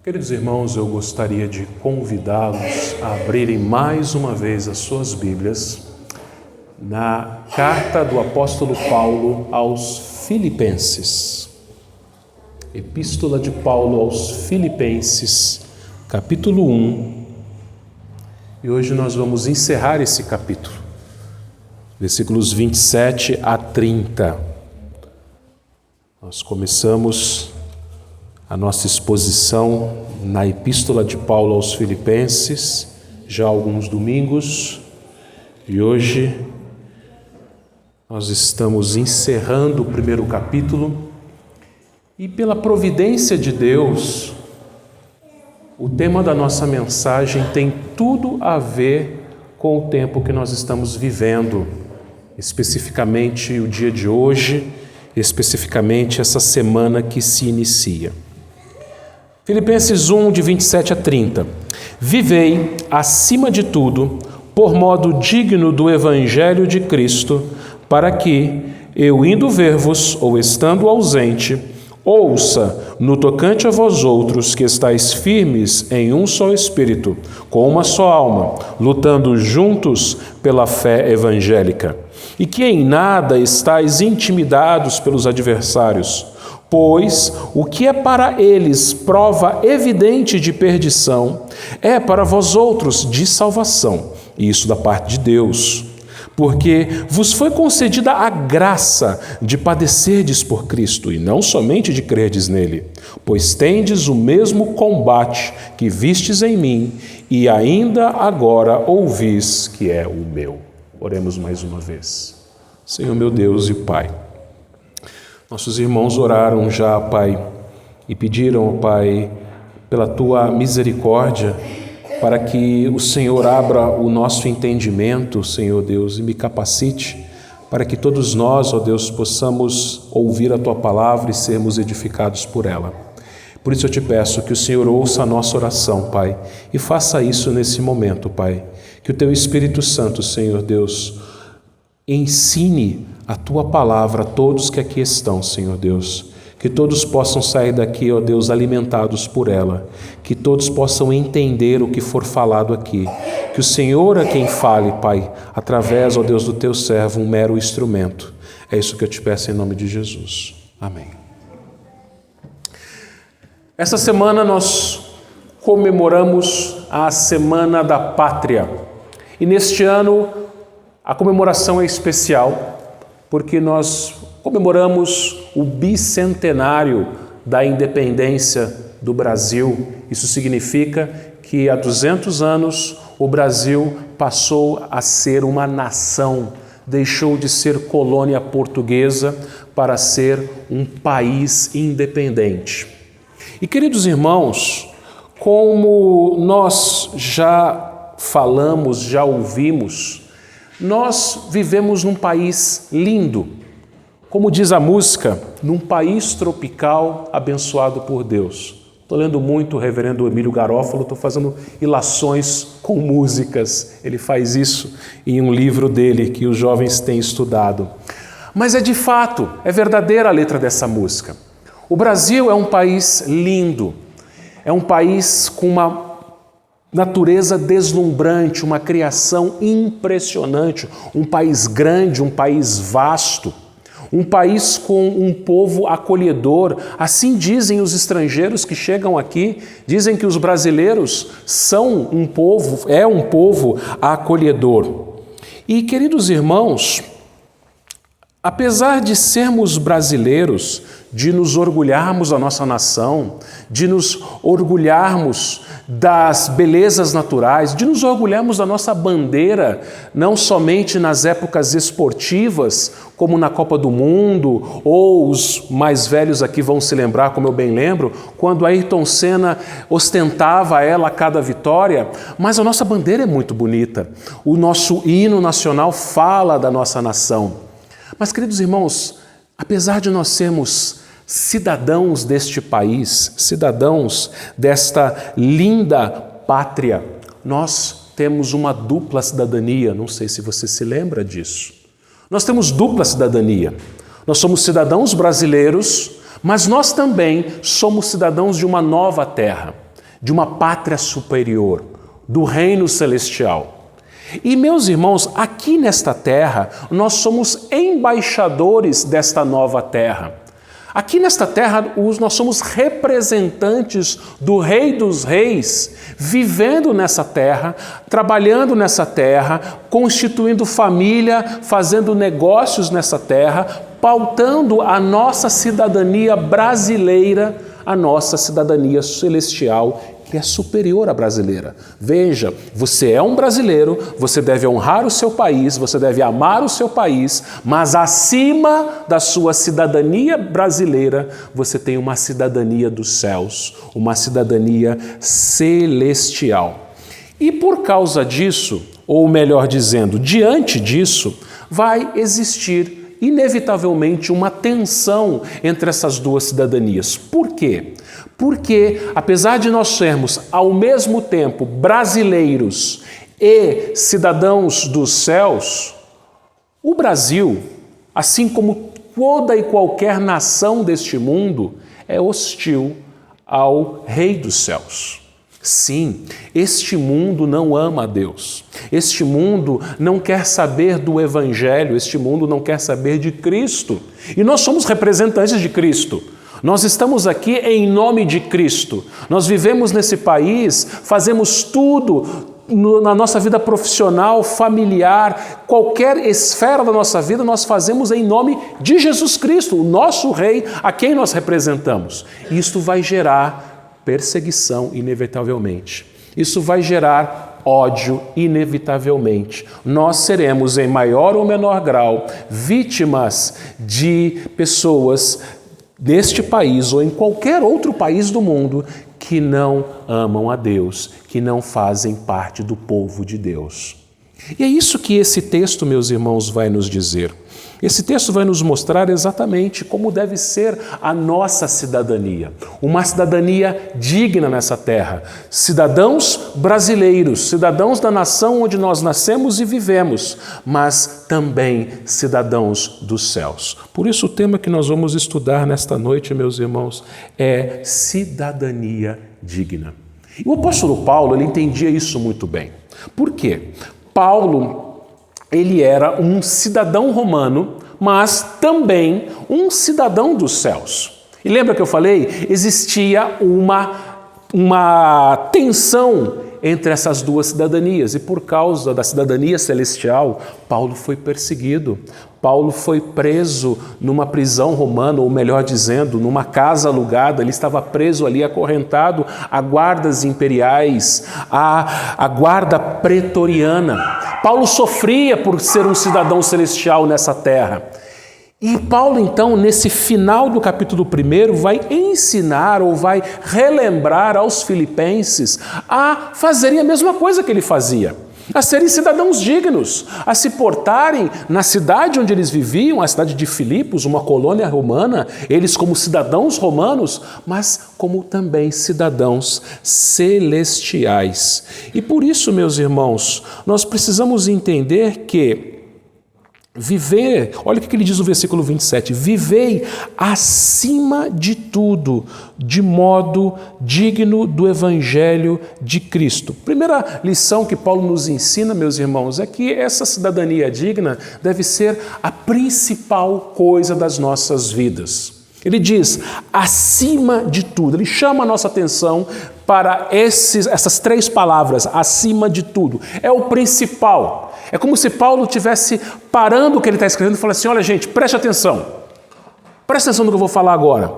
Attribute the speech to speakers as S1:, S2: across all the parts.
S1: Queridos irmãos, eu gostaria de convidá-los a abrirem mais uma vez as suas Bíblias na carta do apóstolo Paulo aos Filipenses. Epístola de Paulo aos Filipenses, capítulo 1. E hoje nós vamos encerrar esse capítulo, versículos 27 a 30. Nós começamos a nossa exposição na Epístola de Paulo aos Filipenses, já há alguns domingos, e hoje nós estamos encerrando o primeiro capítulo, e pela providência de Deus, o tema da nossa mensagem tem tudo a ver com o tempo que nós estamos vivendo, especificamente o dia de hoje, especificamente essa semana que se inicia. Filipenses 1, de 27 a 30. Vivei, acima de tudo, por modo digno do Evangelho de Cristo, para que, eu indo ver-vos ou estando ausente, ouça, no tocante a vós outros, que estáis firmes em um só Espírito, com uma só alma, lutando juntos pela fé evangélica, e que em nada estáis intimidados pelos adversários, pois o que é para eles prova evidente de perdição, é para vós outros de salvação, e isso da parte de Deus. Porque vos foi concedida a graça de padecerdes por Cristo, e não somente de crerdes nele, pois tendes o mesmo combate que vistes em mim, e ainda agora ouvis que é o meu. Oremos mais uma vez. Senhor meu Deus e Pai, nossos irmãos oraram já, Pai, e pediram, Pai, pela Tua misericórdia, para que o Senhor abra o nosso entendimento, Senhor Deus, e me capacite, para que todos nós, ó Deus, possamos ouvir a Tua palavra e sermos edificados por ela. Por isso eu te peço que o Senhor ouça a nossa oração, Pai, e faça isso nesse momento, Pai. Que o Teu Espírito Santo, Senhor Deus, ensine a Tua palavra a todos que aqui estão, Senhor Deus. Que todos possam sair daqui, ó Deus, alimentados por ela. Que todos possam entender o que for falado aqui. Que o Senhor é quem fale, Pai, através, ó Deus, do Teu servo, um mero instrumento. É isso que eu te peço em nome de Jesus. Amém. Esta semana nós comemoramos a Semana da Pátria. E neste ano a comemoração é especial, porque nós comemoramos o bicentenário da independência do Brasil. Isso significa que há 200 anos o Brasil passou a ser uma nação, deixou de ser colônia portuguesa para ser um país independente. E queridos irmãos, como nós já falamos, já ouvimos, nós vivemos num país lindo, como diz a música, num país tropical abençoado por Deus. Estou lendo muito o reverendo Emílio Garófalo, estou fazendo ilações com músicas. Ele faz isso em um livro dele que os jovens têm estudado. Mas é de fato, é verdadeira a letra dessa música. O Brasil é um país lindo, é um país com uma natureza deslumbrante, uma criação impressionante, um país grande, um país vasto, um país com um povo acolhedor. Assim dizem os estrangeiros que chegam aqui, dizem que os brasileiros são um povo acolhedor. E, queridos irmãos, apesar de sermos brasileiros, de nos orgulharmos da nossa nação, de nos orgulharmos das belezas naturais, de nos orgulharmos da nossa bandeira, não somente nas épocas esportivas, como na Copa do Mundo, ou os mais velhos aqui vão se lembrar, como eu bem lembro, quando Ayrton Senna ostentava ela a cada vitória, mas a nossa bandeira é muito bonita. O nosso hino nacional fala da nossa nação. Mas, queridos irmãos, apesar de nós sermos cidadãos deste país, cidadãos desta linda pátria, nós temos uma dupla cidadania. Não sei se você se lembra disso. Nós temos dupla cidadania. Nós somos cidadãos brasileiros, mas nós também somos cidadãos de uma nova terra. de uma pátria superior, do reino celestial. E, meus irmãos, aqui nesta terra, nós somos embaixadores desta nova terra. Aqui nesta terra, nós somos representantes do Rei dos Reis, vivendo nessa terra, trabalhando nessa terra, constituindo família, fazendo negócios nessa terra, pautando a nossa cidadania brasileira, a nossa cidadania celestial, que é superior à brasileira. Veja, você é um brasileiro, você deve honrar o seu país, você deve amar o seu país, mas acima da sua cidadania brasileira, você tem uma cidadania dos céus, uma cidadania celestial. E por causa disso, ou melhor dizendo, diante disso, vai existir inevitavelmente uma tensão entre essas duas cidadanias. Por quê? Porque, apesar de nós sermos, ao mesmo tempo, brasileiros e cidadãos dos céus, o Brasil, assim como toda e qualquer nação deste mundo, é hostil ao Rei dos céus. Sim, este mundo não ama a Deus. Este mundo não quer saber do Evangelho, este mundo não quer saber de Cristo. E nós somos representantes de Cristo. Nós estamos aqui em nome de Cristo. Nós vivemos nesse país, fazemos tudo na nossa vida profissional, familiar, qualquer esfera da nossa vida, nós fazemos em nome de Jesus Cristo, o nosso Rei, a quem nós representamos. E isto vai gerar perseguição, inevitavelmente. Isso vai gerar ódio, inevitavelmente. Nós seremos, em maior ou menor grau, vítimas de pessoas neste país ou em qualquer outro país do mundo que não amam a Deus, que não fazem parte do povo de Deus. E é isso que esse texto, meus irmãos, vai nos dizer. Esse texto vai nos mostrar exatamente como deve ser a nossa cidadania. Uma cidadania digna nessa terra. Cidadãos brasileiros, cidadãos da nação onde nós nascemos e vivemos, mas também cidadãos dos céus. Por isso o tema que nós vamos estudar nesta noite, meus irmãos, é cidadania digna. E o apóstolo Paulo, ele entendia isso muito bem. Por quê? Paulo, ele era um cidadão romano, mas também um cidadão dos céus. E lembra que eu falei? Existia uma tensão entre essas duas cidadanias. E por causa da cidadania celestial, Paulo foi perseguido. Paulo foi preso numa prisão romana, ou melhor dizendo, numa casa alugada. Ele estava preso ali, acorrentado a guardas imperiais, a guarda pretoriana. Paulo sofria por ser um cidadão celestial nessa terra. E Paulo, então, nesse final do capítulo 1, vai ensinar ou vai relembrar aos filipenses a fazerem a mesma coisa que ele fazia, a serem cidadãos dignos, a se portarem na cidade onde eles viviam, a cidade de Filipos, uma colônia romana, eles como cidadãos romanos, mas como também cidadãos celestiais. E por isso, meus irmãos, nós precisamos entender que viver, olha o que ele diz no versículo 27, vivei acima de tudo, de modo digno do Evangelho de Cristo. Primeira lição que Paulo nos ensina, meus irmãos, é que essa cidadania digna deve ser a principal coisa das nossas vidas. Ele diz, acima de tudo, ele chama a nossa atenção para essas três palavras, acima de tudo. É o principal. É como se Paulo estivesse parando o que ele está escrevendo e falando assim, olha gente, preste atenção no que eu vou falar agora.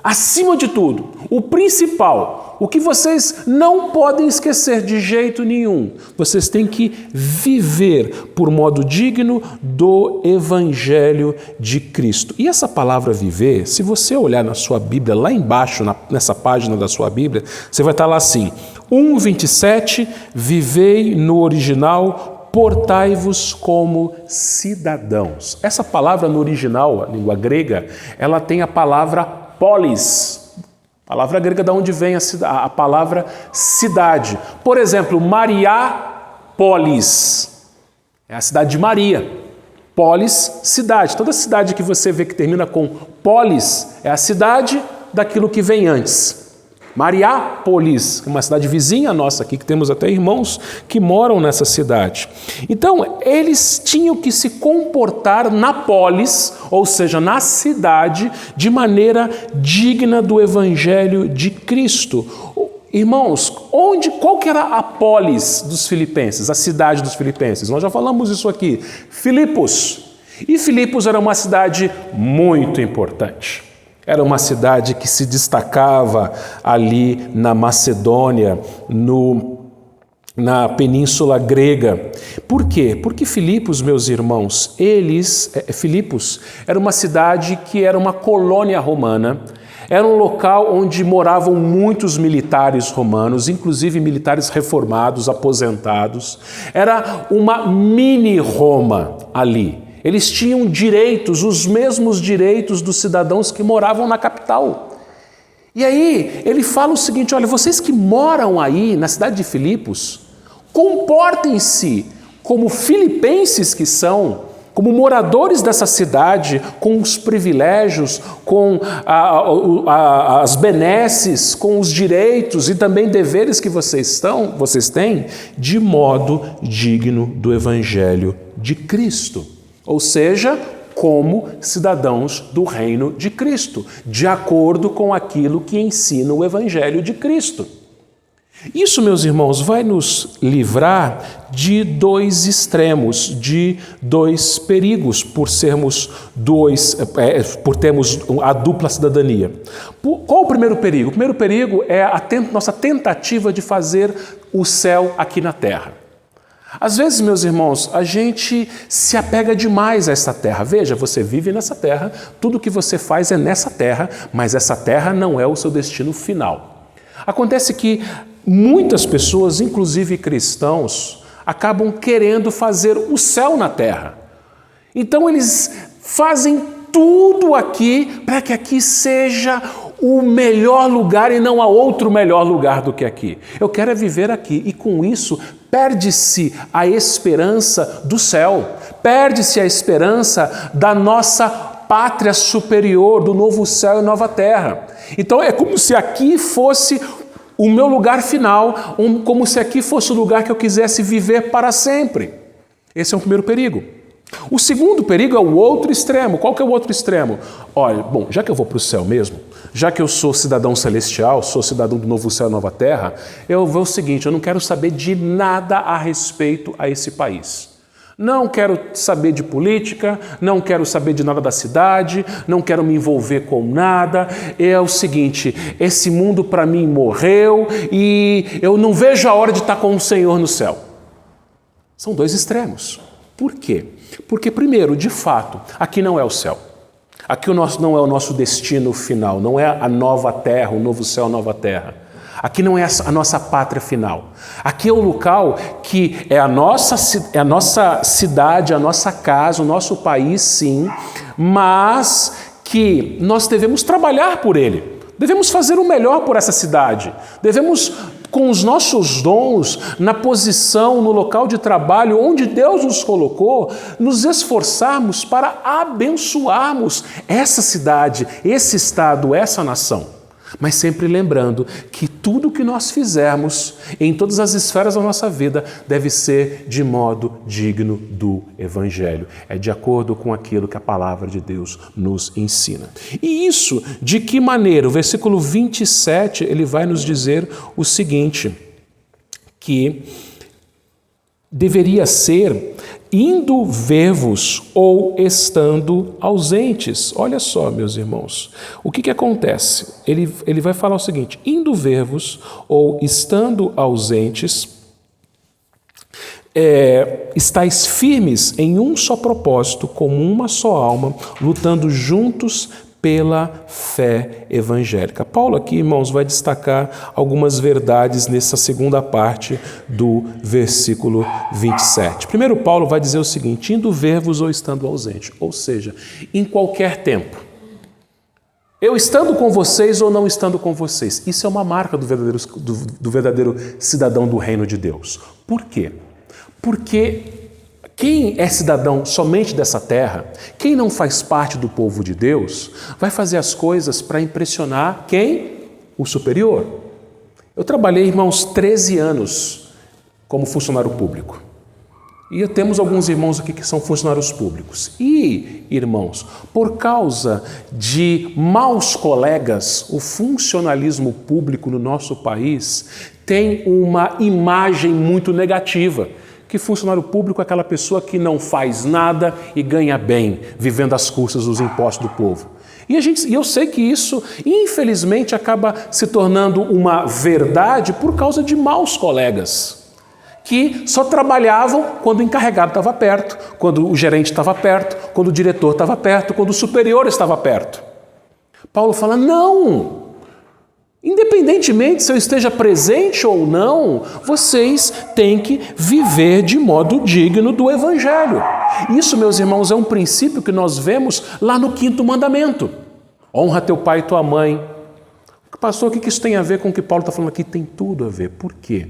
S1: Acima de tudo, o principal, o que vocês não podem esquecer de jeito nenhum, vocês têm que viver por modo digno do Evangelho de Cristo. E essa palavra viver, se você olhar na sua Bíblia, lá embaixo, nessa página da sua Bíblia, você vai estar lá assim, 1:27, vivei no original, portai-vos como cidadãos. Essa palavra no original, a língua grega, ela tem a palavra polis. A palavra grega de onde vem a palavra cidade. Por exemplo, Mariápolis é a cidade de Maria. Polis, cidade. Toda cidade que você vê que termina com polis é a cidade daquilo que vem antes. Mariápolis, uma cidade vizinha nossa aqui, que temos até irmãos que moram nessa cidade. Então, eles tinham que se comportar na polis, ou seja, na cidade, de maneira digna do Evangelho de Cristo. Irmãos, qual que era a polis dos filipenses, a cidade dos filipenses? Nós já falamos isso aqui, Filipos. E Filipos era uma cidade muito importante. Era uma cidade que se destacava ali na Macedônia, na Península Grega. Por quê? Porque Filipos, meus irmãos, Filipos era uma cidade que era uma colônia romana, era um local onde moravam muitos militares romanos, inclusive militares reformados, aposentados. Era uma mini-Roma ali. Eles tinham direitos, os mesmos direitos dos cidadãos que moravam na capital. E aí ele fala o seguinte: olha, vocês que moram aí na cidade de Filipos, comportem-se como filipenses que são, como moradores dessa cidade, com os privilégios, com as benesses, com os direitos e também deveres que vocês têm, de modo digno do Evangelho de Cristo. Ou seja, como cidadãos do reino de Cristo, de acordo com aquilo que ensina o Evangelho de Cristo. Isso, meus irmãos, vai nos livrar de dois extremos, de dois perigos, por termos a dupla cidadania. Qual o primeiro perigo? O primeiro perigo é a nossa tentativa de fazer o céu aqui na terra. Às vezes, meus irmãos, a gente se apega demais a essa terra. Veja, você vive nessa terra, tudo que você faz é nessa terra, mas essa terra não é o seu destino final. Acontece que muitas pessoas, inclusive cristãos, acabam querendo fazer o céu na terra. Então eles fazem tudo aqui para que aqui seja o melhor lugar e não há outro melhor lugar do que aqui. Eu quero é viver aqui e com isso perde-se a esperança do céu, perde-se a esperança da nossa pátria superior, do novo céu e nova terra. Então é como se aqui fosse o meu lugar final, como se aqui fosse o lugar que eu quisesse viver para sempre. Esse é o primeiro perigo. O segundo perigo é o outro extremo. Qual que é o outro extremo? Olha, bom, já que eu vou para o céu mesmo, já que eu sou cidadão celestial, sou cidadão do novo céu e nova terra, eu vou o seguinte, eu não quero saber de nada a respeito a esse país. Não quero saber de política, não quero saber de nada da cidade, não quero me envolver com nada. É o seguinte, esse mundo para mim morreu e eu não vejo a hora de estar com o Senhor no céu. São dois extremos. Por quê? Porque, primeiro, de fato, aqui não é o céu. Aqui não é o nosso destino final, não é a nova terra, o novo céu, a nova terra. Aqui não é a nossa pátria final. Aqui é o local que é a nossa cidade, a nossa casa, o nosso país, sim, mas que nós devemos trabalhar por ele. Devemos fazer o melhor por essa cidade. Devemos, com os nossos dons, na posição, no local de trabalho, onde Deus nos colocou, nos esforçarmos para abençoarmos essa cidade, esse estado, essa nação. Mas sempre lembrando que tudo que nós fizermos em todas as esferas da nossa vida deve ser de modo digno do Evangelho. É de acordo com aquilo que a palavra de Deus nos ensina. E isso, de que maneira? O versículo 27, ele vai nos dizer o seguinte, que deveria ser indo ver-vos ou estando ausentes. Olha só, meus irmãos, o que acontece? Ele vai falar o seguinte, indo ver-vos ou estando ausentes, estáis firmes em um só propósito, como uma só alma, lutando juntos pela fé evangélica. Paulo aqui, irmãos, vai destacar algumas verdades nessa segunda parte do versículo 27. Primeiro, Paulo vai dizer o seguinte, indo ver-vos ou estando ausente, ou seja, em qualquer tempo. Eu estando com vocês ou não estando com vocês. Isso é uma marca do verdadeiro cidadão do reino de Deus. Por quê? Porque quem é cidadão somente dessa terra, quem não faz parte do povo de Deus, vai fazer as coisas para impressionar quem? O superior. Eu trabalhei, irmãos, 13 anos como funcionário público. E temos alguns irmãos aqui que são funcionários públicos. E, irmãos, por causa de maus colegas, o funcionalismo público no nosso país tem uma imagem muito negativa. Que funcionário público é aquela pessoa que não faz nada e ganha bem, vivendo às custas dos impostos do povo. E eu sei que isso, infelizmente, acaba se tornando uma verdade por causa de maus colegas, que só trabalhavam quando o encarregado estava perto, quando o gerente estava perto, quando o diretor estava perto, quando o superior estava perto. Paulo fala, não! Independentemente se eu esteja presente ou não, vocês têm que viver de modo digno do Evangelho. Isso, meus irmãos, é um princípio que nós vemos lá no 5º mandamento. Honra teu pai e tua mãe. Pastor, o que isso tem a ver com o que Paulo está falando aqui? Tem tudo a ver. Por quê?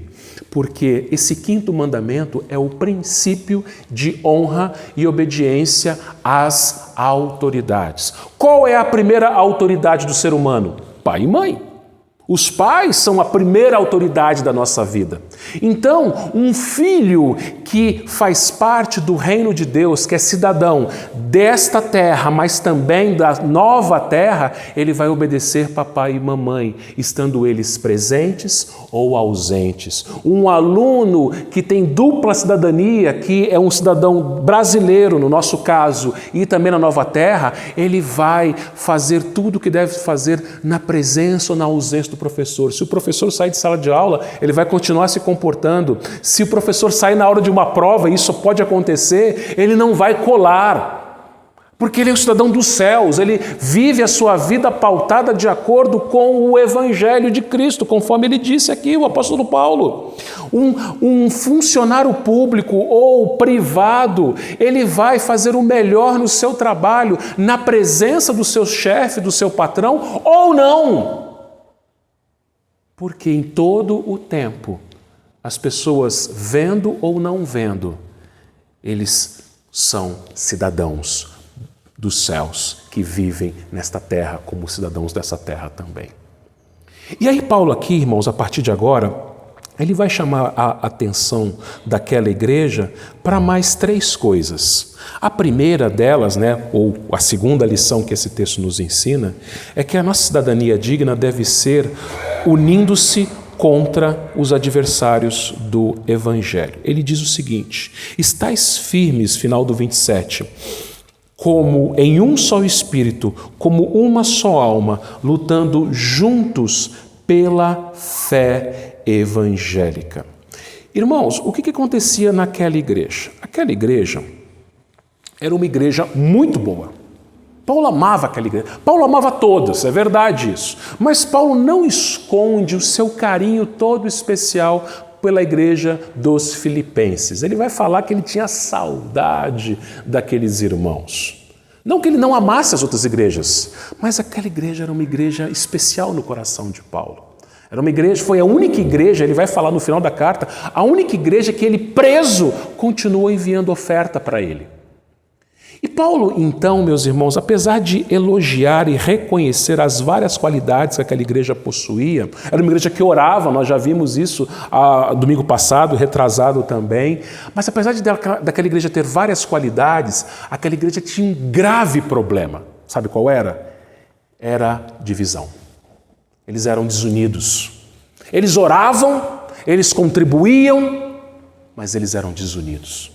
S1: Porque esse 5º mandamento é o princípio de honra e obediência às autoridades. Qual é a primeira autoridade do ser humano? Pai e mãe. Os pais são a primeira autoridade da nossa vida. Então, um filho que faz parte do reino de Deus, que é cidadão desta terra, mas também da nova terra, ele vai obedecer papai e mamãe, estando eles presentes ou ausentes. Um aluno que tem dupla cidadania, que é um cidadão brasileiro, no nosso caso, e também na nova terra, ele vai fazer tudo o que deve fazer na presença ou na ausência do professor. Se o professor sair de sala de aula, ele vai continuar se comportando. Se o professor sair na hora de uma prova, e isso pode acontecer, ele não vai colar. Porque ele é um cidadão dos céus, ele vive a sua vida pautada de acordo com o Evangelho de Cristo, conforme ele disse aqui, o apóstolo Paulo. Um funcionário público ou privado, ele vai fazer o melhor no seu trabalho, na presença do seu chefe, do seu patrão, ou não. Porque em todo o tempo, as pessoas vendo ou não vendo, eles são cidadãos dos céus que vivem nesta terra como cidadãos dessa terra também. E aí Paulo aqui, irmãos, a partir de agora, ele vai chamar a atenção daquela igreja para mais 3 coisas. A primeira delas, ou a segunda lição que esse texto nos ensina, é que a nossa cidadania digna deve ser unindo-se contra os adversários do Evangelho. Ele diz o seguinte: estais firmes, final do 27, como em um só espírito, como uma só alma, lutando juntos pela fé evangélica. Irmãos, o que acontecia naquela igreja? Aquela igreja era uma igreja muito boa. Paulo amava aquela igreja. Paulo amava todas, é verdade isso. Mas Paulo não esconde o seu carinho todo especial pela igreja dos Filipenses. Ele vai falar que ele tinha saudade daqueles irmãos. Não que ele não amasse as outras igrejas, mas aquela igreja era uma igreja especial no coração de Paulo. Era uma igreja, foi a única igreja, ele vai falar no final da carta, a única igreja que ele, preso, continuou enviando oferta para ele. E Paulo, então, meus irmãos, apesar de elogiar e reconhecer as várias qualidades que aquela igreja possuía, era uma igreja que orava, nós já vimos isso domingo passado, retrasado também, mas apesar daquela igreja ter várias qualidades, aquela igreja tinha um grave problema. Sabe qual era? Era divisão. Eles eram desunidos. Eles oravam, eles contribuíam, mas eles eram desunidos.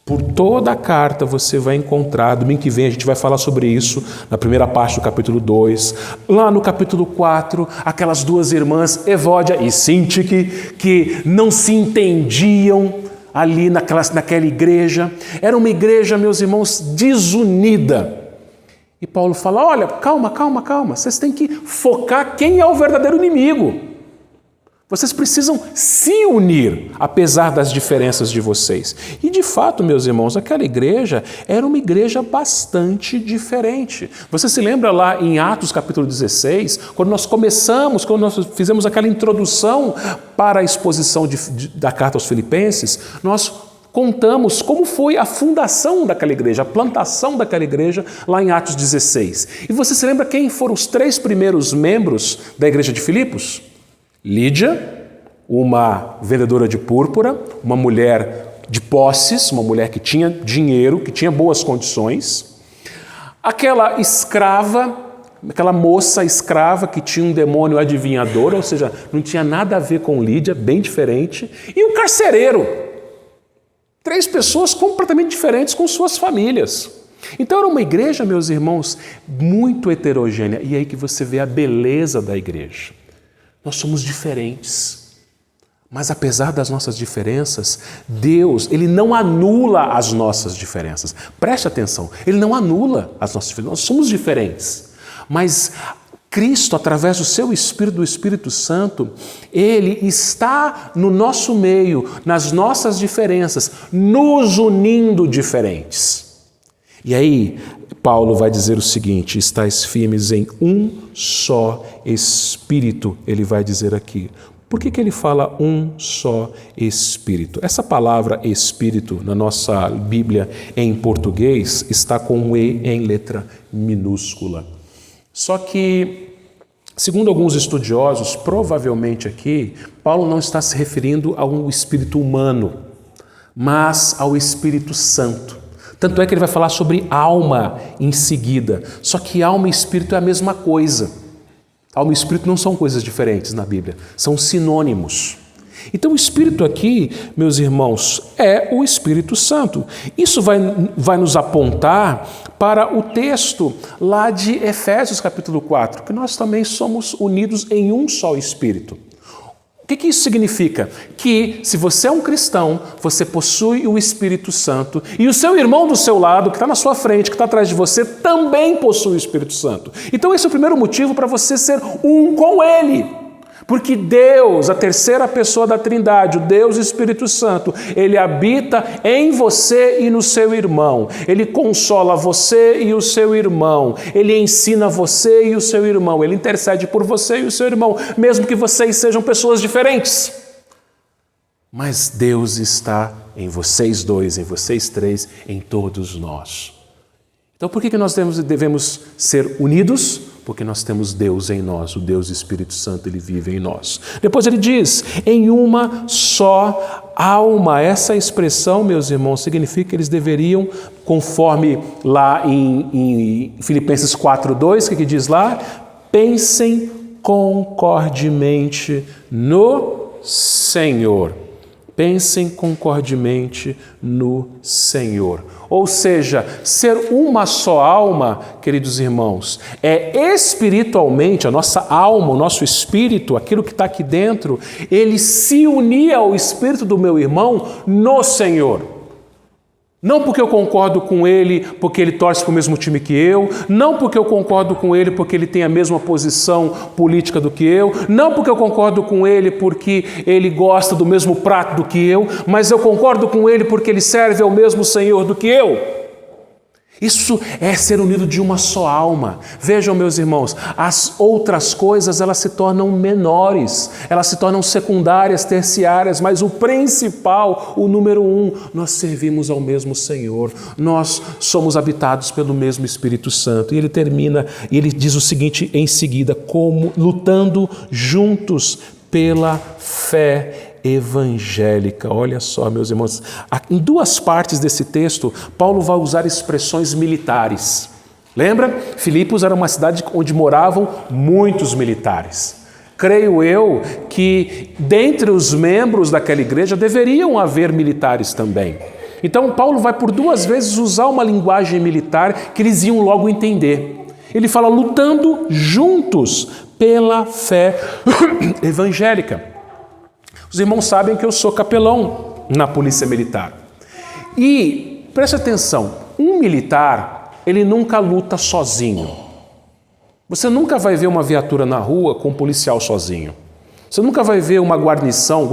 S1: Por toda a carta você vai encontrar, domingo que vem a gente vai falar sobre isso, na primeira parte do capítulo 2, lá no capítulo 4, aquelas 2 irmãs, Evódia e Sintique, que não se entendiam ali naquela igreja. Era uma igreja, meus irmãos, desunida. E Paulo fala, olha, calma, vocês têm que focar quem é o verdadeiro inimigo. Vocês precisam se unir, apesar das diferenças de vocês. E de fato, meus irmãos, aquela igreja era uma igreja bastante diferente. Você se lembra lá em Atos capítulo 16, quando nós fizemos aquela introdução para a exposição da carta aos Filipenses, nós contamos como foi a fundação daquela igreja, a plantação daquela igreja lá em Atos 16. E você se lembra quem foram os 3 primeiros membros da igreja de Filipos? Lídia, uma vendedora de púrpura, uma mulher de posses, uma mulher que tinha dinheiro, que tinha boas condições. Aquela escrava, aquela moça escrava que tinha um demônio adivinhador, ou seja, não tinha nada a ver com Lídia, bem diferente. E um carcereiro. 3 pessoas completamente diferentes com suas famílias. Então era uma igreja, meus irmãos, muito heterogênea. E aí que você vê a beleza da igreja. Nós somos diferentes. Mas apesar das nossas diferenças, Deus, Ele não anula as nossas diferenças. Preste atenção, Ele não anula as nossas diferenças. Nós somos diferentes. Mas Cristo, através do seu Espírito, do Espírito Santo, Ele está no nosso meio, nas nossas diferenças, nos unindo diferentes. E aí, Paulo vai dizer o seguinte: estais firmes em um só Espírito, ele vai dizer aqui. Por que ele fala um só Espírito? Essa palavra Espírito, na nossa Bíblia em português, está com um E em letra minúscula. Só que, segundo alguns estudiosos, provavelmente aqui, Paulo não está se referindo a um espírito humano, mas ao Espírito Santo. Tanto é que ele vai falar sobre alma em seguida. Só que alma e espírito é a mesma coisa. Alma e espírito não são coisas diferentes na Bíblia, são sinônimos. Então o Espírito aqui, meus irmãos, é o Espírito Santo. Isso vai nos apontar para o texto lá de Efésios capítulo 4, que nós também somos unidos em um só Espírito. O que isso significa? Que se você é um cristão, você possui o Espírito Santo e o seu irmão do seu lado, que está na sua frente, que está atrás de você, também possui o Espírito Santo. Então esse é o primeiro motivo para você ser um com Ele. Porque Deus, a terceira pessoa da Trindade, o Deus Espírito Santo, Ele habita em você e no seu irmão. Ele consola você e o seu irmão. Ele ensina você e o seu irmão. Ele intercede por você e o seu irmão, mesmo que vocês sejam pessoas diferentes. Mas Deus está em vocês dois, em vocês três, em todos nós. Então por que nós devemos ser unidos? Porque nós temos Deus em nós, o Deus Espírito Santo, Ele vive em nós. Depois ele diz, em uma só alma. Essa expressão, meus irmãos, significa que eles deveriam, conforme lá em Filipenses 4:2, que diz lá? Pensem concordemente no Senhor. Pensem concordemente no Senhor. Ou seja, ser uma só alma, queridos irmãos, é espiritualmente, a nossa alma, o nosso espírito, aquilo que está aqui dentro, ele se unir ao espírito do meu irmão no Senhor. Não porque eu concordo com ele porque ele torce para o mesmo time que eu, não porque eu concordo com ele porque ele tem a mesma posição política do que eu, não porque eu concordo com ele porque ele gosta do mesmo prato do que eu, mas eu concordo com ele porque ele serve ao mesmo Senhor do que eu. Isso é ser unido de uma só alma. Vejam, meus irmãos, as outras coisas elas se tornam menores, elas se tornam secundárias, terciárias, mas o principal, o número 1, nós servimos ao mesmo Senhor, nós somos habitados pelo mesmo Espírito Santo. E ele termina, e ele diz o seguinte em seguida, como lutando juntos pela fé evangélica. Olha só, meus irmãos, em 2 partes desse texto, Paulo vai usar expressões militares. Lembra? Filipos era uma cidade onde moravam muitos militares. Creio eu que dentre os membros daquela igreja deveriam haver militares também. Então Paulo vai por 2 vezes usar uma linguagem militar que eles iam logo entender. Ele fala lutando juntos pela fé evangélica. Os irmãos sabem que eu sou capelão na polícia militar. E, preste atenção, um militar, ele nunca luta sozinho. Você nunca vai ver uma viatura na rua com um policial sozinho. Você nunca vai ver uma guarnição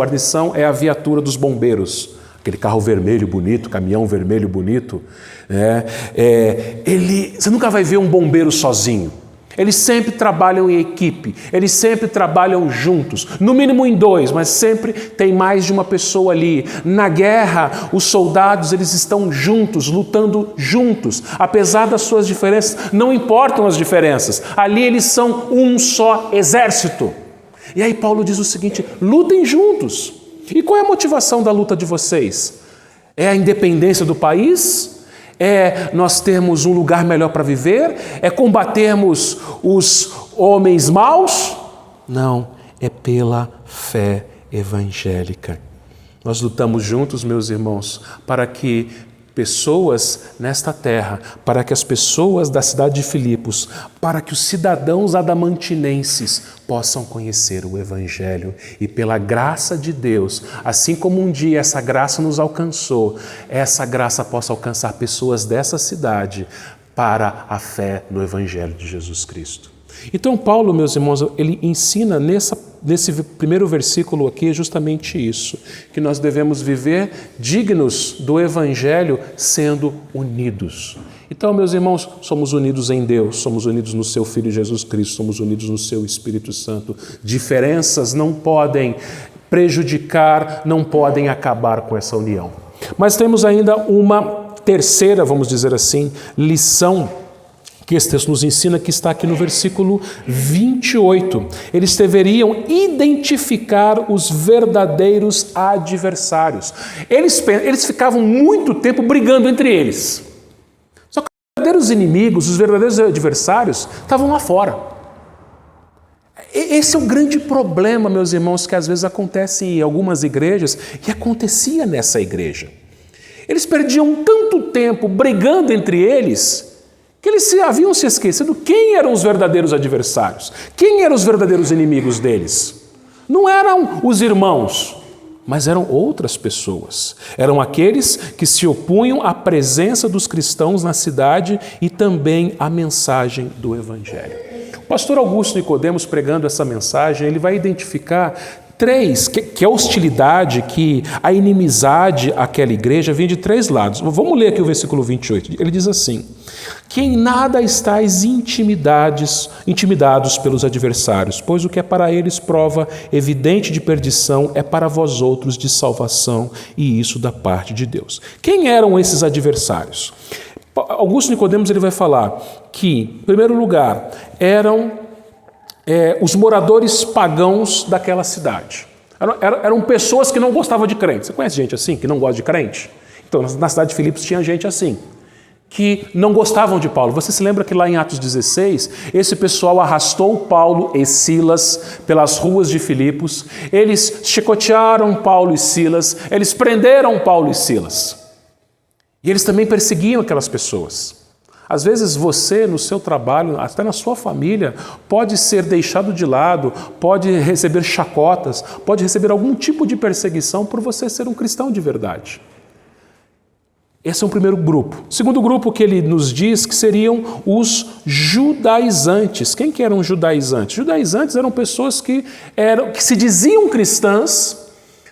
S1: é a viatura dos bombeiros. Aquele carro vermelho bonito, caminhão vermelho bonito. Você nunca vai ver um bombeiro sozinho. Eles sempre trabalham em equipe, eles sempre trabalham juntos, no mínimo em 2, mas sempre tem mais de uma pessoa ali. Na guerra, os soldados eles estão juntos, lutando juntos, apesar das suas diferenças, não importam as diferenças, ali eles são um só exército. E aí Paulo diz o seguinte: lutem juntos. E qual é a motivação da luta de vocês? É a independência do país? É nós termos um lugar melhor para viver? É combatermos os homens maus? Não, é pela fé evangélica. Nós lutamos juntos, meus irmãos, para que pessoas nesta terra, para que as pessoas da cidade de Filipos, para que os cidadãos adamantinenses possam conhecer o Evangelho e pela graça de Deus, assim como um dia essa graça nos alcançou, essa graça possa alcançar pessoas dessa cidade para a fé no Evangelho de Jesus Cristo. Então Paulo, meus irmãos, ele ensina nesse primeiro versículo aqui justamente isso, que nós devemos viver dignos do Evangelho sendo unidos. Então, meus irmãos, somos unidos em Deus, somos unidos no seu Filho Jesus Cristo, somos unidos no seu Espírito Santo. Diferenças não podem prejudicar, não podem acabar com essa união. Mas temos ainda uma terceira, vamos dizer assim, lição que esse texto nos ensina, que está aqui no versículo 28. Eles deveriam identificar os verdadeiros adversários. Eles ficavam muito tempo brigando entre eles. Só que os verdadeiros inimigos, os verdadeiros adversários, estavam lá fora. Esse é o grande problema, meus irmãos, que às vezes acontece em algumas igrejas, e acontecia nessa igreja. Eles perdiam tanto tempo brigando entre eles, que eles haviam se esquecido quem eram os verdadeiros adversários, quem eram os verdadeiros inimigos deles. Não eram os irmãos, mas eram outras pessoas. Eram aqueles que se opunham à presença dos cristãos na cidade e também à mensagem do Evangelho. O pastor Augusto Nicodemos, pregando essa mensagem, ele vai identificar três, que a hostilidade, que a inimizade àquela igreja vem de três lados. Vamos ler aqui o versículo 28. Ele diz assim: que em nada estáis intimidados pelos adversários, pois o que é para eles prova evidente de perdição é para vós outros de salvação, e isso da parte de Deus. Quem eram esses adversários? Augusto Nicodemos ele vai falar que, em primeiro lugar, eram os moradores pagãos daquela cidade. Eram pessoas que não gostavam de crente. Você conhece gente assim, que não gosta de crente? Então, na cidade de Filipos tinha gente assim, que não gostavam de Paulo. Você se lembra que lá em Atos 16, esse pessoal arrastou Paulo e Silas pelas ruas de Filipos, eles chicotearam Paulo e Silas, eles prenderam Paulo e Silas. E eles também perseguiam aquelas pessoas. Às vezes você, no seu trabalho, até na sua família, pode ser deixado de lado, pode receber chacotas, pode receber algum tipo de perseguição por você ser um cristão de verdade. Esse é o primeiro grupo. O segundo grupo que ele nos diz que seriam os judaizantes. Quem que eram os judaizantes? Judaizantes eram pessoas que se diziam cristãs,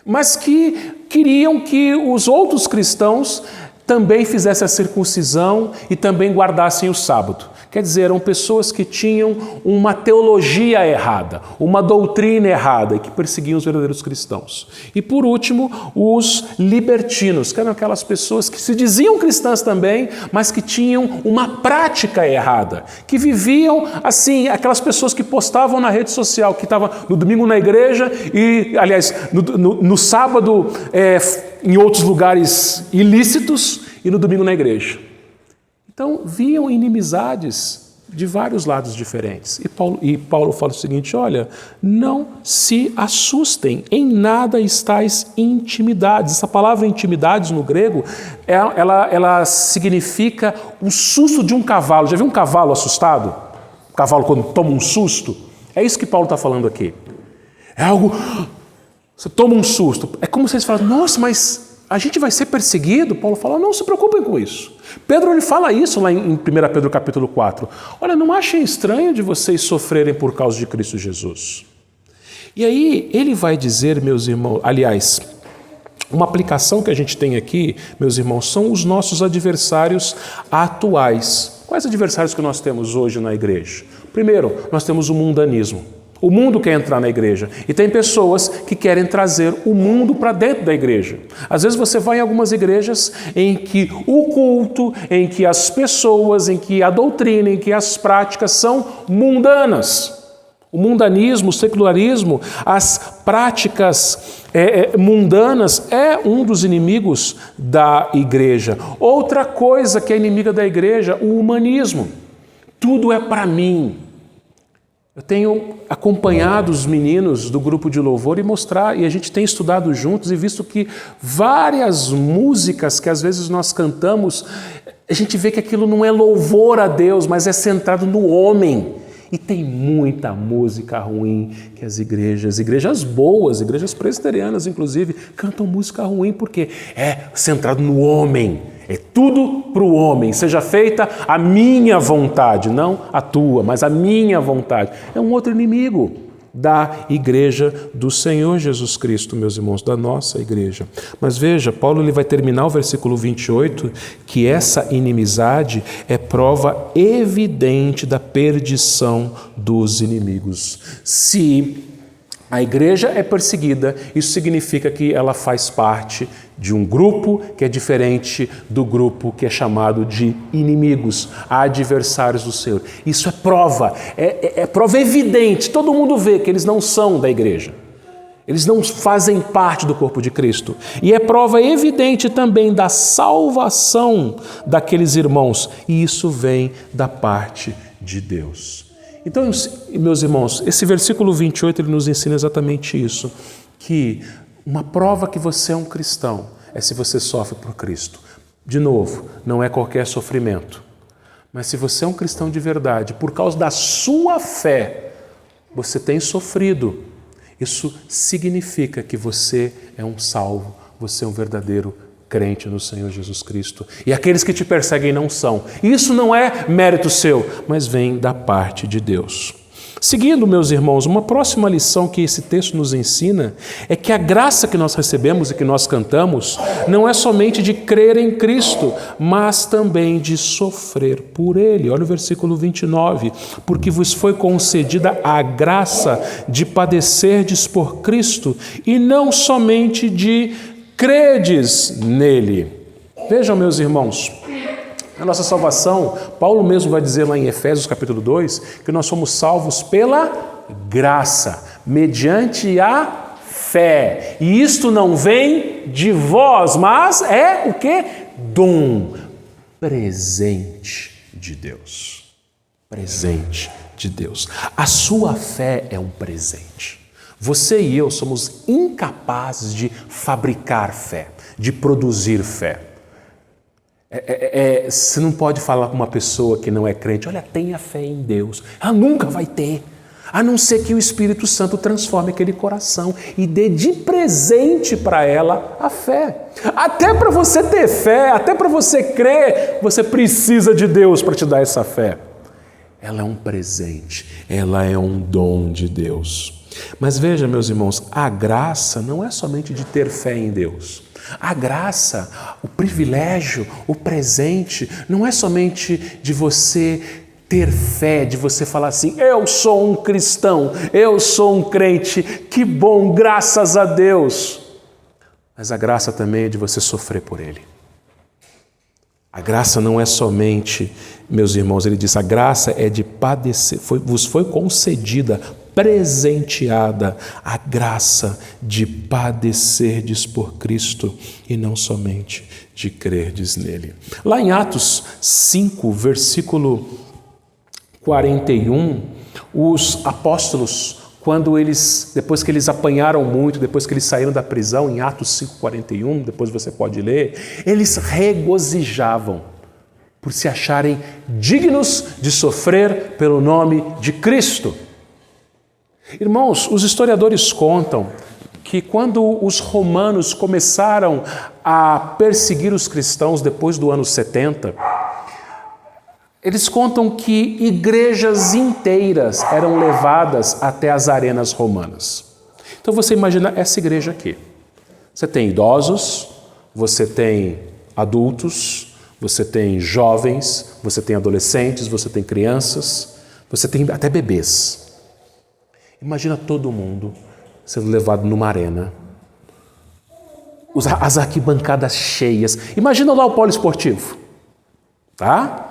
S1: mas que queriam que os outros cristãos também fizessem a circuncisão e também guardassem o sábado. Quer dizer, eram pessoas que tinham uma teologia errada, uma doutrina errada e que perseguiam os verdadeiros cristãos. E por último, os libertinos, que eram aquelas pessoas que se diziam cristãs também, mas que tinham uma prática errada, que viviam assim, aquelas pessoas que postavam na rede social, que estavam no domingo na igreja e, aliás, no sábado em outros lugares ilícitos e no domingo na igreja. Então, viam inimizades de vários lados diferentes. E Paulo fala o seguinte: olha, não se assustem, em nada estáis intimidados. Essa palavra intimidades no grego, ela significa um susto de um cavalo. Já viu um cavalo assustado? O cavalo quando toma um susto? É isso que Paulo está falando aqui. É algo... Você toma um susto. É como se eles falassem: nossa, mas a gente vai ser perseguido? Paulo fala: não se preocupem com isso. Pedro ele fala isso lá em 1 Pedro capítulo 4. Olha, não achem estranho de vocês sofrerem por causa de Cristo Jesus. E aí ele vai dizer, meus irmãos, aliás, uma aplicação que a gente tem aqui, meus irmãos, são os nossos adversários atuais. Quais adversários que nós temos hoje na igreja? Primeiro, nós temos o mundanismo. O mundo quer entrar na igreja e tem pessoas que querem trazer o mundo para dentro da igreja. Às vezes você vai em algumas igrejas em que o culto, em que as pessoas, em que a doutrina, em que as práticas são mundanas. O mundanismo, o secularismo, as práticas mundanas é um dos inimigos da igreja. Outra coisa que é inimiga da igreja, o humanismo. Tudo é para mim. Eu tenho acompanhado os meninos do grupo de louvor e a gente tem estudado juntos e visto que várias músicas que às vezes nós cantamos, a gente vê que aquilo não é louvor a Deus, mas é centrado no homem. E tem muita música ruim que as igrejas boas, igrejas presbiterianas inclusive, cantam música ruim porque é centrado no homem. É tudo para o homem. Seja feita a minha vontade, não a tua, mas a minha vontade. É um outro inimigo da igreja do Senhor Jesus Cristo, meus irmãos, da nossa igreja. Mas veja, Paulo ele vai terminar o versículo 28, que essa inimizade é prova evidente da perdição dos inimigos. Se a igreja é perseguida, isso significa que ela faz parte de um grupo que é diferente do grupo que é chamado de inimigos, adversários do Senhor. Isso é prova, é prova evidente, todo mundo vê que eles não são da igreja. Eles não fazem parte do corpo de Cristo. E é prova evidente também da salvação daqueles irmãos. E isso vem da parte de Deus. Então, meus irmãos, esse versículo 28 ele nos ensina exatamente isso. Que uma prova que você é um cristão é se você sofre por Cristo. De novo, não é qualquer sofrimento. Mas se você é um cristão de verdade, por causa da sua fé, você tem sofrido. Isso significa que você é um salvo, você é um verdadeiro crente no Senhor Jesus Cristo. E aqueles que te perseguem não são. Isso não é mérito seu, mas vem da parte de Deus. Seguindo, meus irmãos, uma próxima lição que esse texto nos ensina é que a graça que nós recebemos e que nós cantamos não é somente de crer em Cristo, mas também de sofrer por Ele. Olha o versículo 29. Porque vos foi concedida a graça de padecerdes por Cristo e não somente de credes nele. Vejam, meus irmãos, a nossa salvação, Paulo mesmo vai dizer lá em Efésios capítulo 2, que nós somos salvos pela graça, mediante a fé. E isto não vem de vós, mas é o quê? Dom, presente de Deus. Presente de Deus. A sua fé é um presente. Você e eu somos incapazes de fabricar fé, de produzir fé. Você não pode falar com uma pessoa que não é crente, olha, tenha fé em Deus. Ela nunca vai ter, a não ser que o Espírito Santo transforme aquele coração e dê de presente para ela a fé. Até para você ter fé, até para você crer, você precisa de Deus para te dar essa fé. Ela é um presente, ela é um dom de Deus. Mas veja, meus irmãos, a graça não é somente de ter fé em Deus. A graça, o privilégio, o presente, não é somente de você ter fé, de você falar assim, eu sou um cristão, eu sou um crente, que bom, graças a Deus. Mas a graça também é de você sofrer por Ele. A graça não é somente, meus irmãos, ele diz, a graça é de padecer, vos foi concedida, presenteada a graça de padecerdes por Cristo e não somente de crerdes nele. Lá em Atos 5, versículo 41, os apóstolos, depois que eles apanharam muito, depois que eles saíram da prisão, em Atos 5:41, depois você pode ler, eles regozijavam por se acharem dignos de sofrer pelo nome de Cristo. Irmãos, os historiadores contam que quando os romanos começaram a perseguir os cristãos depois do ano 70, eles contam que igrejas inteiras eram levadas até as arenas romanas. Então você imagina essa igreja aqui. Você tem idosos, você tem adultos, você tem jovens, você tem adolescentes, você tem crianças, você tem até bebês. Imagina todo mundo sendo levado numa arena, as arquibancadas cheias. Imagina lá o poliesportivo, tá?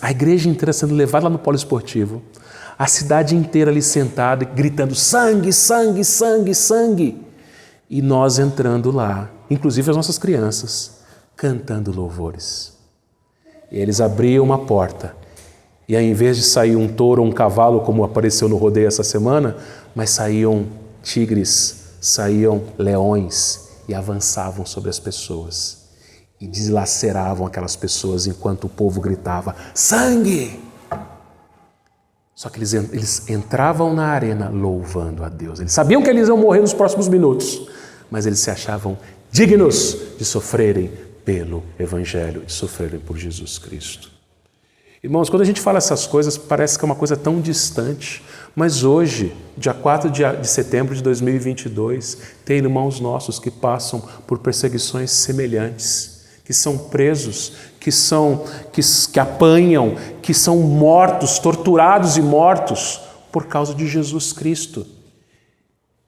S1: A igreja inteira sendo levada lá no poliesportivo, A cidade inteira ali sentada, gritando sangue, sangue, sangue, sangue. E nós entrando lá, inclusive as nossas crianças, cantando louvores. E eles abriam uma porta. E ao invés de sair um touro ou um cavalo, como apareceu no rodeio essa semana, mas saíam tigres, saíam leões e avançavam sobre as pessoas. E dilaceravam aquelas pessoas enquanto o povo gritava, sangue! Só que eles entravam na arena louvando a Deus. Eles sabiam que eles iam morrer nos próximos minutos, mas eles se achavam dignos de sofrerem pelo Evangelho, de sofrerem por Jesus Cristo. Irmãos, quando a gente fala essas coisas, parece que é uma coisa tão distante, mas hoje, dia 4 de setembro de 2022, tem irmãos nossos que passam por perseguições semelhantes, que são presos, que apanham, que são mortos, torturados e mortos por causa de Jesus Cristo.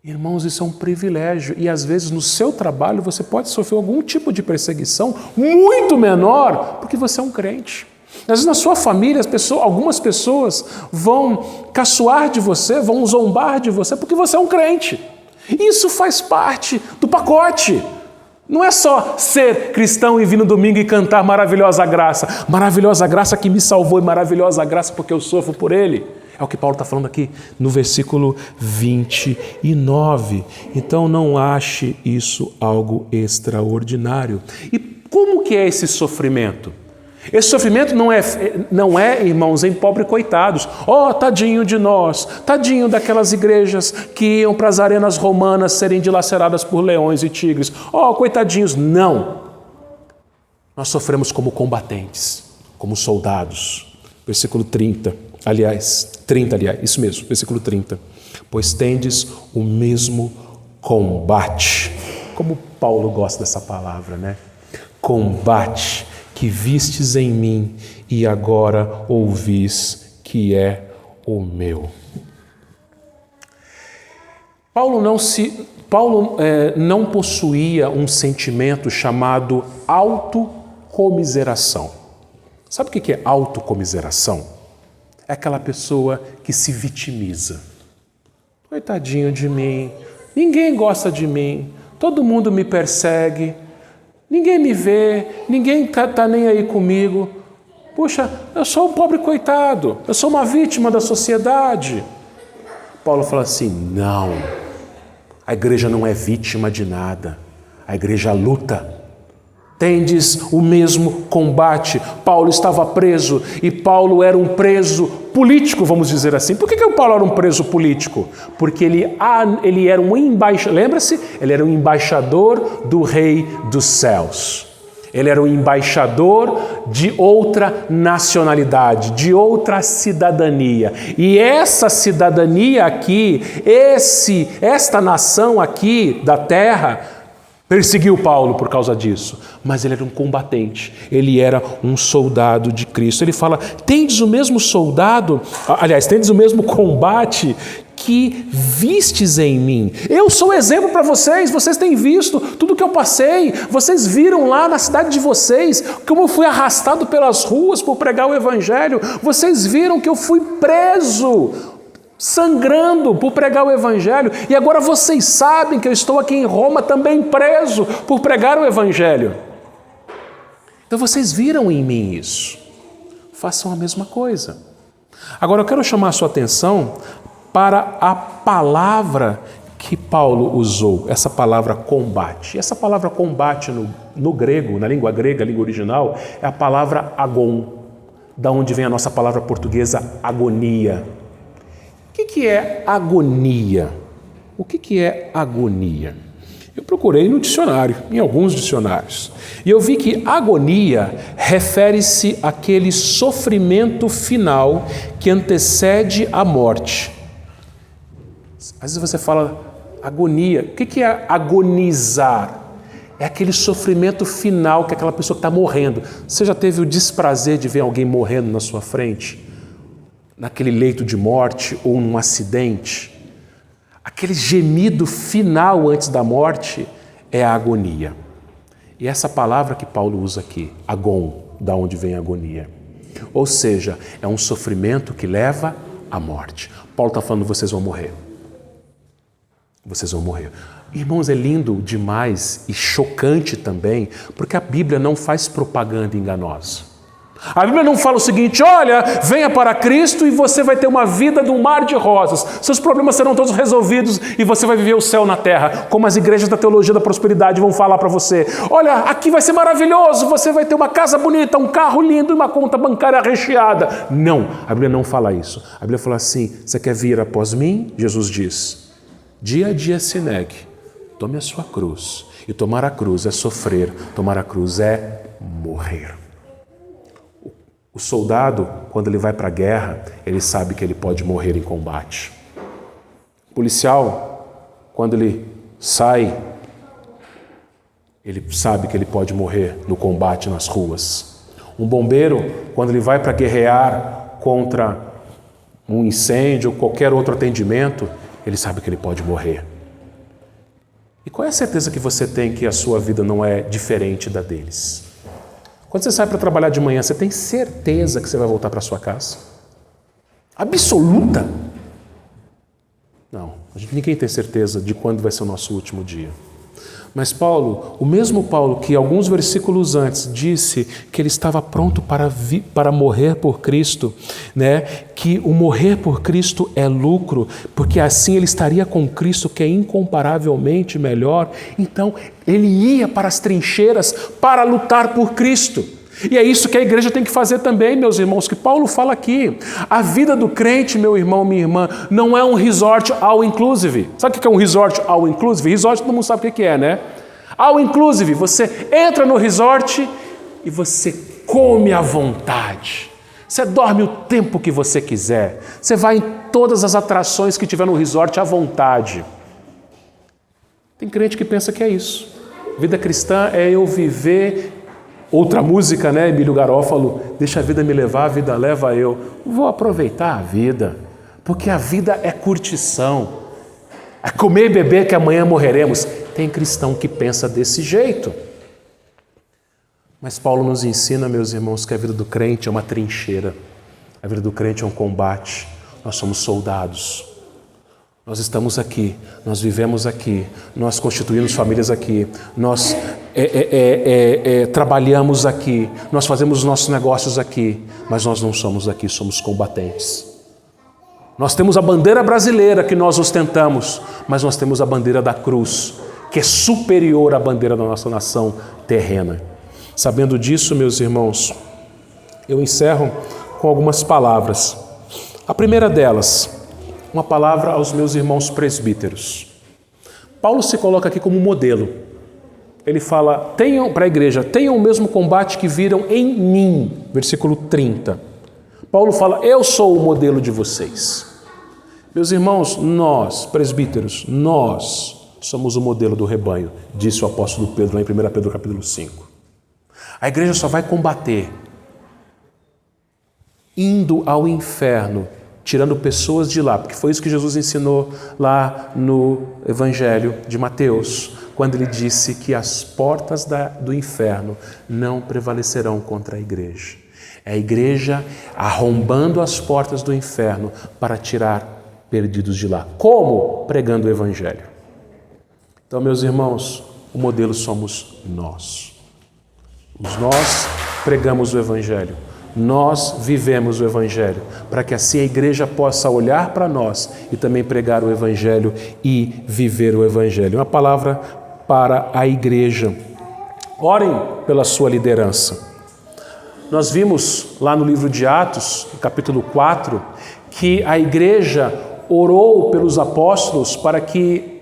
S1: Irmãos, isso é um privilégio e às vezes no seu trabalho você pode sofrer algum tipo de perseguição muito menor porque você é um crente. Às vezes na sua família algumas pessoas vão caçoar de você, vão zombar de você porque você é um crente. Isso faz parte do pacote. Não é só ser cristão e vir no domingo e cantar maravilhosa graça que me salvou e maravilhosa graça porque eu sofro por Ele. É o que Paulo está falando aqui no versículo 29. Então não ache isso algo extraordinário. E como que é esse sofrimento? Esse sofrimento não é, irmãos, em pobre coitados. Oh, tadinho de nós, tadinho daquelas igrejas que iam para as arenas romanas serem dilaceradas por leões e tigres. Oh, coitadinhos. Não. Nós sofremos como combatentes, como soldados. Versículo 30, isso mesmo, versículo 30. Pois tendes o mesmo combate. Como Paulo gosta dessa palavra, né? Combate que vistes em mim e agora ouvis que é o meu. Paulo não possuía um sentimento chamado autocomiseração. Sabe o que é autocomiseração? É aquela pessoa que se vitimiza. Coitadinho de mim, ninguém gosta de mim, todo mundo me persegue, ninguém me vê, ninguém tá nem aí comigo. Puxa, eu sou um pobre coitado, eu sou uma vítima da sociedade. Paulo fala assim, não, a igreja não é vítima de nada, a igreja luta. Tendes o mesmo combate. Paulo estava preso e Paulo era um preso político, vamos dizer assim. Por que o Paulo era um preso político? Porque ele era um embaixador, lembra-se? Ele era um embaixador do Rei dos Céus. Ele era um embaixador de outra nacionalidade, de outra cidadania. E essa cidadania aqui, esta nação aqui da terra, perseguiu Paulo por causa disso, mas ele era um combatente, ele era um soldado de Cristo. Ele fala, tendes o mesmo combate que vistes em mim. Eu sou exemplo para vocês, vocês têm visto tudo que eu passei, vocês viram lá na cidade de vocês, como eu fui arrastado pelas ruas por pregar o Evangelho, vocês viram que eu fui preso, sangrando por pregar o Evangelho, e agora vocês sabem que eu estou aqui em Roma também preso por pregar o Evangelho. Então vocês viram em mim isso. Façam a mesma coisa. Agora eu quero chamar a sua atenção para a palavra que Paulo usou, essa palavra combate. Essa palavra combate no grego, na língua grega, a língua original, é a palavra agon, da onde vem a nossa palavra portuguesa agonia. O que é agonia? O que é agonia? Eu procurei no dicionário, em alguns dicionários, e eu vi que agonia refere-se àquele sofrimento final que antecede a morte. Às vezes você fala agonia. O que é agonizar? É aquele sofrimento final que aquela pessoa que está morrendo. Você já teve o desprazer de ver alguém morrendo na sua frente? Naquele leito de morte ou num acidente? Aquele gemido final antes da morte é a agonia. E essa palavra que Paulo usa aqui, agon, da onde vem a agonia. Ou seja, é um sofrimento que leva a morte. Paulo está falando, vocês vão morrer. Vocês vão morrer. Irmãos, é lindo demais e chocante também, porque a Bíblia não faz propaganda enganosa. A Bíblia não fala o seguinte: olha, venha para Cristo e você vai ter uma vida de um mar de rosas. Seus problemas serão todos resolvidos e você vai viver o céu na terra, como as igrejas da teologia da prosperidade vão falar para você. Olha, aqui vai ser maravilhoso, você vai ter uma casa bonita, um carro lindo e uma conta bancária recheada. Não, a Bíblia não fala isso. A Bíblia fala assim: você quer vir após mim? Jesus diz, dia a dia se negue, tome a sua cruz. E tomar a cruz é sofrer, tomar a cruz é morrer. O soldado, quando ele vai para a guerra, ele sabe que ele pode morrer em combate. O policial, quando ele sai, ele sabe que ele pode morrer no combate nas ruas. Um bombeiro, quando ele vai para guerrear contra um incêndio ou qualquer outro atendimento, ele sabe que ele pode morrer. E qual é a certeza que você tem que a sua vida não é diferente da deles? Quando você sai para trabalhar de manhã, você tem certeza que você vai voltar para sua casa? Absoluta? Não, ninguém tem certeza de quando vai ser o nosso último dia. Mas Paulo, o mesmo Paulo que alguns versículos antes disse que ele estava pronto para morrer por Cristo, né? Que o morrer por Cristo é lucro, porque assim ele estaria com Cristo, que é incomparavelmente melhor. Então, ele ia para as trincheiras para lutar por Cristo. E é isso que a igreja tem que fazer também, meus irmãos, que Paulo fala aqui. A vida do crente, meu irmão, minha irmã, não é um resort all inclusive. Sabe o que é um resort all inclusive? Resort todo mundo sabe o que é, né? All inclusive, você entra no resort e você come à vontade. Você dorme o tempo que você quiser. Você vai em todas as atrações que tiver no resort à vontade. Tem crente que pensa que é isso. Vida cristã é eu viver... Outra música, né? Emílio Garófalo, deixa a vida me levar, a vida leva eu. Vou aproveitar a vida, porque a vida é curtição. É comer e beber que amanhã morreremos. Tem cristão que pensa desse jeito. Mas Paulo nos ensina, meus irmãos, que a vida do crente é uma trincheira. A vida do crente é um combate. Nós somos soldados. Nós estamos aqui, nós vivemos aqui, nós constituímos famílias aqui, nós trabalhamos aqui, nós fazemos os nossos negócios aqui, mas nós não somos aqui, somos combatentes. Nós temos a bandeira brasileira que nós ostentamos, mas nós temos a bandeira da cruz, que é superior à bandeira da nossa nação terrena. Sabendo disso, meus irmãos, eu encerro com algumas palavras. A primeira delas, uma palavra aos meus irmãos presbíteros. Paulo se coloca aqui como modelo. Ele fala, tenham para a igreja, tenham o mesmo combate que viram em mim, versículo 30. Paulo fala, eu sou o modelo de vocês. Meus irmãos, nós, presbíteros, nós somos o modelo do rebanho, disse o apóstolo Pedro lá em 1 Pedro capítulo 5. A igreja só vai combater indo ao inferno, tirando pessoas de lá, porque foi isso que Jesus ensinou lá no Evangelho de Mateus, quando ele disse que as portas do inferno não prevalecerão contra a igreja. É a igreja arrombando as portas do inferno para tirar perdidos de lá. Como? Pregando o Evangelho. Então, meus irmãos, o modelo somos nós. Nós pregamos o Evangelho. Nós vivemos o Evangelho, para que assim a igreja possa olhar para nós e também pregar o Evangelho e viver o Evangelho. Uma palavra para a igreja. Orem pela sua liderança. Nós vimos lá no livro de Atos, no capítulo 4, que a igreja orou pelos apóstolos para que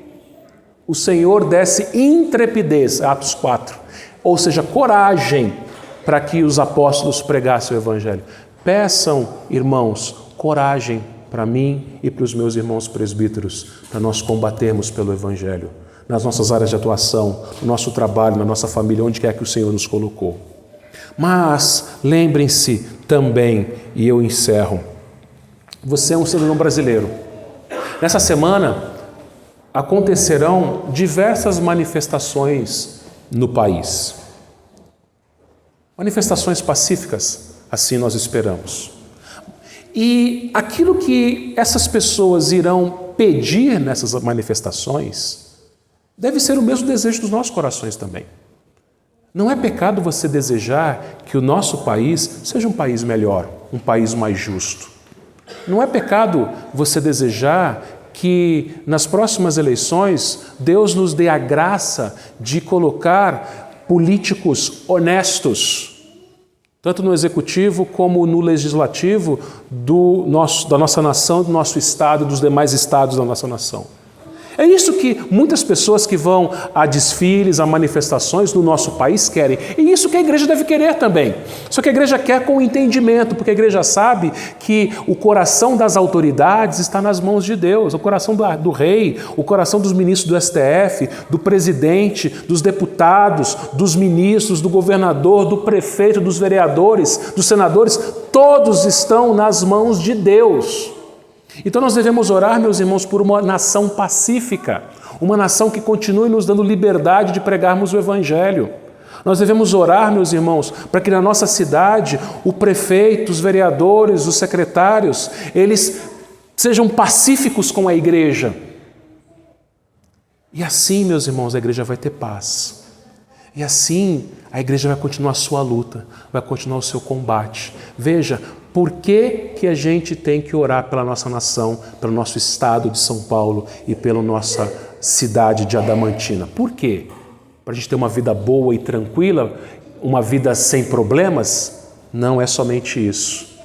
S1: o Senhor desse intrepidez, Atos 4, ou seja, coragem, para que os apóstolos pregassem o Evangelho. Peçam, irmãos, coragem para mim e para os meus irmãos presbíteros, para nós combatermos pelo Evangelho, nas nossas áreas de atuação, no nosso trabalho, na nossa família, onde quer que o Senhor nos colocou. Mas lembrem-se também, e eu encerro, você é um cidadão brasileiro. Nessa semana acontecerão diversas manifestações no país. Manifestações pacíficas, assim nós esperamos. E aquilo que essas pessoas irão pedir nessas manifestações deve ser o mesmo desejo dos nossos corações também. Não é pecado você desejar que o nosso país seja um país melhor, um país mais justo. Não é pecado você desejar que nas próximas eleições Deus nos dê a graça de colocar políticos honestos, tanto no executivo como no legislativo da nossa nação, do nosso estado e dos demais estados da nossa nação. É isso que muitas pessoas que vão a desfiles, a manifestações no nosso país querem. E isso que a igreja deve querer também. Só que a igreja quer com entendimento, porque a igreja sabe que o coração das autoridades está nas mãos de Deus. O coração do rei, o coração dos ministros do STF, do presidente, dos deputados, dos ministros, do governador, do prefeito, dos vereadores, dos senadores, todos estão nas mãos de Deus. Então nós devemos orar, meus irmãos, por uma nação pacífica, uma nação que continue nos dando liberdade de pregarmos o Evangelho. Nós devemos orar, meus irmãos, para que na nossa cidade o prefeito, os vereadores, os secretários, eles sejam pacíficos com a igreja. E assim, meus irmãos, a igreja vai ter paz. E assim a igreja vai continuar a sua luta, vai continuar o seu combate. Veja, por que a gente tem que orar pela nossa nação, pelo nosso estado de São Paulo e pela nossa cidade de Adamantina? Por quê? Para a gente ter uma vida boa e tranquila, uma vida sem problemas? Não é somente isso,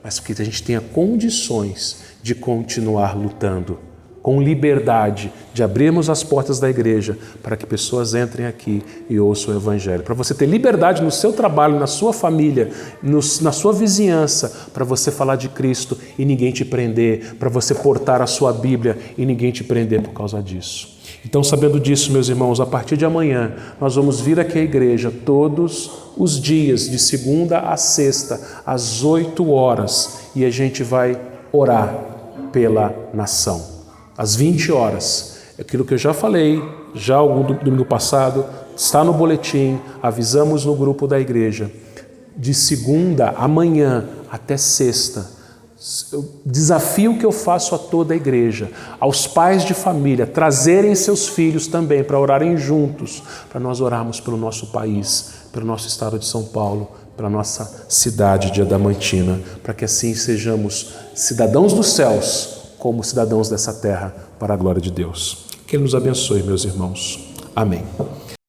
S1: mas que a gente tenha condições de continuar lutando, com liberdade, de abrirmos as portas da igreja para que pessoas entrem aqui e ouçam o Evangelho. Para você ter liberdade no seu trabalho, na sua família, na sua vizinhança, para você falar de Cristo e ninguém te prender, para você portar a sua Bíblia e ninguém te prender por causa disso. Então, sabendo disso, meus irmãos, a partir de amanhã, nós vamos vir aqui à igreja todos os dias, de segunda a sexta, às 8 horas, e a gente vai orar pela nação. Às 20 horas, aquilo que eu já falei, já algum domingo passado, está no boletim, avisamos no grupo da igreja. De segunda, amanhã, até sexta, o desafio que eu faço a toda a igreja, aos pais de família, trazerem seus filhos também para orarem juntos, para nós orarmos pelo nosso país, pelo nosso estado de São Paulo, pela nossa cidade de Adamantina, para que assim sejamos cidadãos dos céus, como cidadãos dessa terra, para a glória de Deus. Que Ele nos abençoe, meus irmãos. Amém.